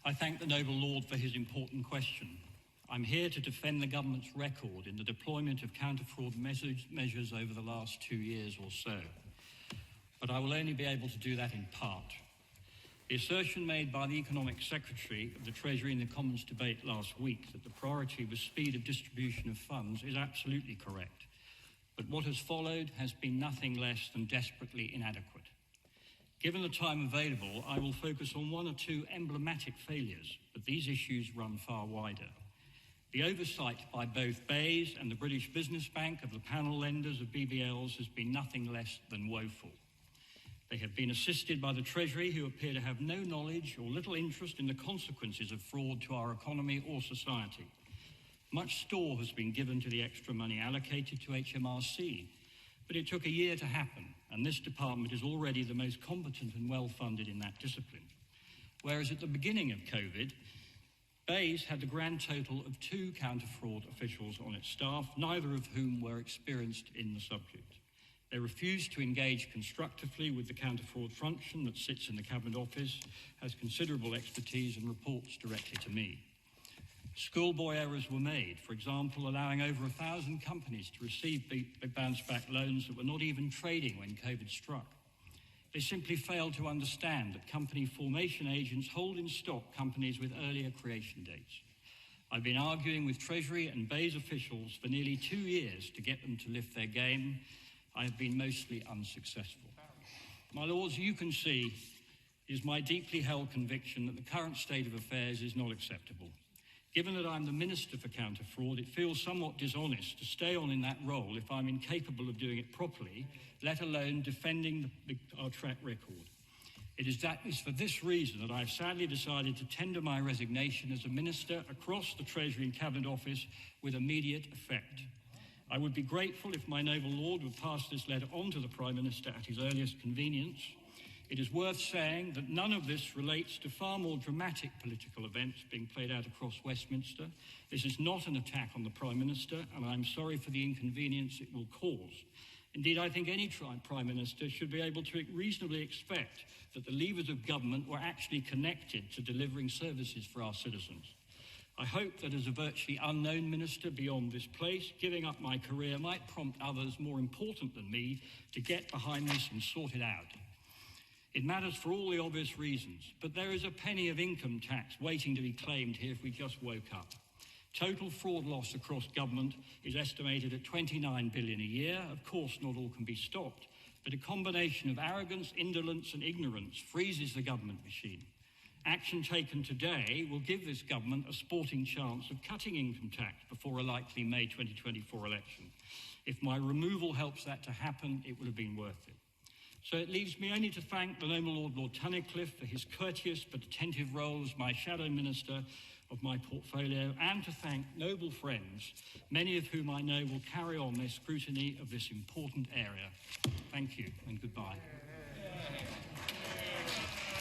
I thank the noble Lord for his important question. I'm here to defend the government's record in the deployment of counter-fraud measures over the last 2 years or so. But I will only be able to do that in part. The assertion made by the Economic Secretary of the Treasury in the Commons debate last week that the priority was speed of distribution of funds is absolutely correct. But what has followed has been nothing less than desperately inadequate. Given the time available, I will focus on one or two emblematic failures, but these issues run far wider. The oversight by both BEIS and the British Business Bank of the panel lenders of BBLs has been nothing less than woeful. They have been assisted by the Treasury, who appear to have no knowledge or little interest in the consequences of fraud to our economy or society. Much store has been given to the extra money allocated to HMRC, but it took a year to happen, and this department is already the most competent and well-funded in that discipline. Whereas at the beginning of COVID, BEIS had the grand total of 2 counter-fraud officials on its staff, neither of whom were experienced in the subject. They refused to engage constructively with the counter-fraud function that sits in the Cabinet Office, has considerable expertise and reports directly to me. Schoolboy errors were made, for example, allowing over 1,000 companies to receive bounce-back loans that were not even trading when COVID struck. They simply failed to understand that company formation agents hold in stock companies with earlier creation dates. I've been arguing with Treasury and BEIS officials for nearly 2 years to get them to lift their game. I have been mostly unsuccessful. My Lords, you can see it is my deeply held conviction that the current state of affairs is not acceptable. Given that I'm the Minister for Counter-Fraud, it feels somewhat dishonest to stay on in that role if I'm incapable of doing it properly, let alone defending our track record. It is for this reason that I've sadly decided to tender my resignation as a Minister across the Treasury and Cabinet Office with immediate effect. I would be grateful if my noble Lord would pass this letter on to the Prime Minister at his earliest convenience. It is worth saying that none of this relates to far more dramatic political events being played out across Westminster. This is not an attack on the Prime Minister, and I'm sorry for the inconvenience it will cause. Indeed, I think any Prime Minister should be able to reasonably expect that the levers of government were actually connected to delivering services for our citizens. I hope that as a virtually unknown minister beyond this place, giving up my career might prompt others more important than me to get behind this and sort it out. It matters for all the obvious reasons, but there is a penny of income tax waiting to be claimed here if we just woke up. Total fraud loss across government is estimated at 29 billion a year. Of course, not all can be stopped, but a combination of arrogance, indolence and ignorance freezes the government machine. Action taken today will give this government a sporting chance of cutting income tax before a likely May 2024 election. If my removal helps that to happen, it would have been worth it. So it leaves me only to thank the noble Lord Tunnicliffe for his courteous but attentive role as my shadow minister of my portfolio, and to thank noble friends, many of whom I know will carry on their scrutiny of this important area. Thank you and goodbye.